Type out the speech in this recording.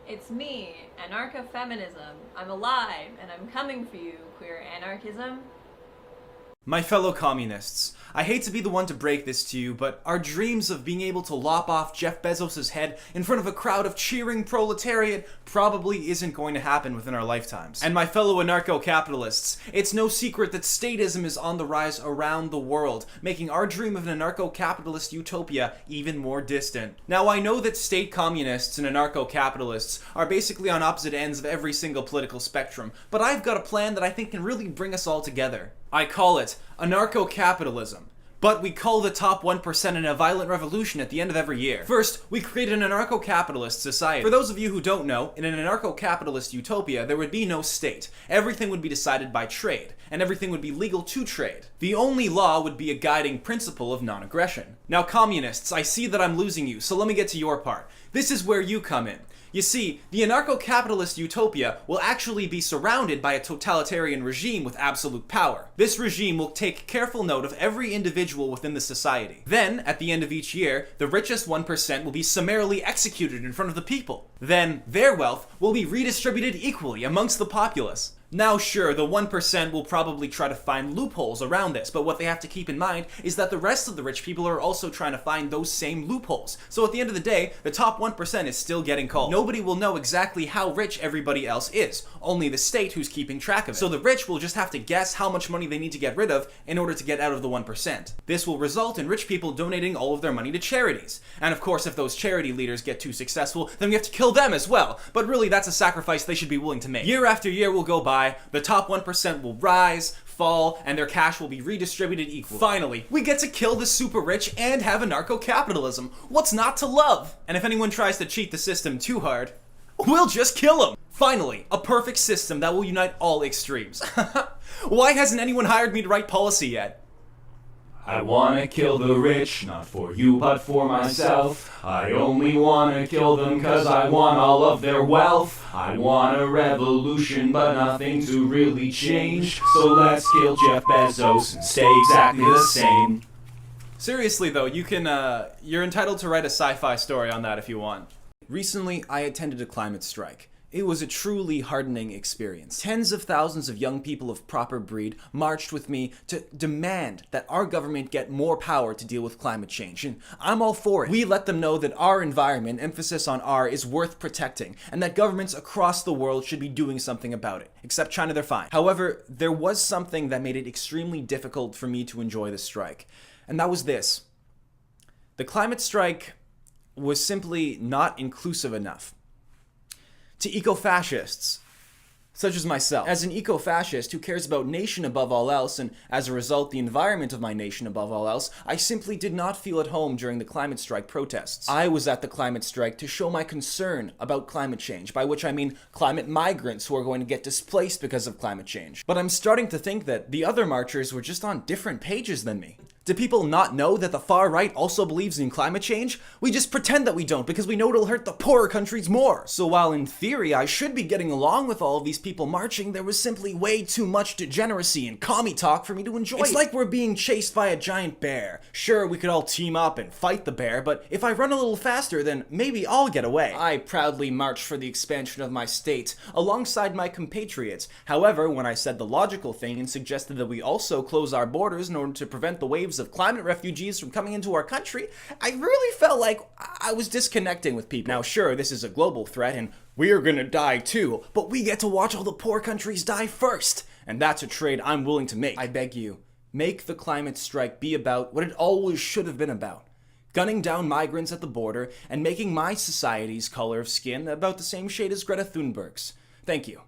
It's me, anarcho-feminism. I'm alive, and I'm coming for you, queer anarchism. My fellow communists, I hate to be the one to break this to you, but our dreams of being able to lop off Jeff Bezos' head in front of a crowd of cheering proletariat probably isn't going to happen within our lifetimes. And my fellow anarcho-capitalists, it's no secret that statism is on the rise around the world, making our dream of an anarcho-capitalist utopia even more distant. Now, I know that state communists and anarcho-capitalists are basically on opposite ends of every single political spectrum, but I've got a plan that I think can really bring us all together. I call it anarcho-capitalism. But we call the top 1% in a violent revolution at the end of every year. First, we create an anarcho-capitalist society. For those of you who don't know, in an anarcho-capitalist utopia, there would be no state. Everything would be decided by trade, and everything would be legal to trade. The only law would be a guiding principle of non-aggression. Now, communists, I see that I'm losing you, so let me get to your part. This is where you come in. You see, the anarcho-capitalist utopia will actually be surrounded by a totalitarian regime with absolute power. This regime will take careful note of every individual within the society. Then, at the end of each year, the richest 1% will be summarily executed in front of the people. Then, their wealth will be redistributed equally amongst the populace. Now sure, the 1% will probably try to find loopholes around this, but what they have to keep in mind is that the rest of the rich people are also trying to find those same loopholes. So at the end of the day, the top 1% is still getting called. Nobody will know exactly how rich everybody else is, only the state who's keeping track of it. So the rich will just have to guess how much money they need to get rid of in order to get out of the 1%. This will result in rich people donating all of their money to charities. And of course, if those charity leaders get too successful, then we have to kill them as well. But really, that's a sacrifice they should be willing to make. Year after year will go by, the top 1% will rise, fall, and their cash will be redistributed equally. Finally, we get to kill the super rich and have anarcho-capitalism. What's not to love? And if anyone tries to cheat the system too hard, we'll just kill them. Finally, a perfect system that will unite all extremes. Why hasn't anyone hired me to write policy yet? I wanna kill the rich, not for you but for myself. I only wanna kill them cause I want all of their wealth. I want a revolution but nothing to really change. So let's kill Jeff Bezos and stay exactly the same. Seriously though, you're entitled to write a sci-fi story on that if you want. Recently, I attended a climate strike. It was a truly heartening experience. Tens of thousands of young people of proper breed marched with me to demand that our government get more power to deal with climate change, and I'm all for it. We let them know that our environment, emphasis on R, is worth protecting, and that governments across the world should be doing something about it. Except China, they're fine. However, there was something that made it extremely difficult for me to enjoy the strike, and that was this. The climate strike was simply not inclusive enough to eco-fascists, such as myself. As an eco-fascist who cares about nation above all else, and as a result the environment of my nation above all else, I simply did not feel at home during the climate strike protests. I was at the climate strike to show my concern about climate change, by which I mean climate migrants who are going to get displaced because of climate change. But I'm starting to think that the other marchers were just on different pages than me. Do people not know that the far right also believes in climate change? We just pretend that we don't because we know it'll hurt the poorer countries more. So while in theory I should be getting along with all of these people marching, there was simply way too much degeneracy and commie talk for me to enjoy. It's like we're being chased by a giant bear. Sure, we could all team up and fight the bear, but if I run a little faster, then maybe I'll get away. I proudly marched for the expansion of my state, alongside my compatriots. However, when I said the logical thing and suggested that we also close our borders in order to prevent the waves of climate refugees from coming into our country, I really felt like I was disconnecting with people. Now sure, this is a global threat and we're gonna die too, but we get to watch all the poor countries die first. And that's a trade I'm willing to make. I beg you, make the climate strike be about what it always should have been about. Gunning down migrants at the border and making my society's color of skin about the same shade as Greta Thunberg's. Thank you.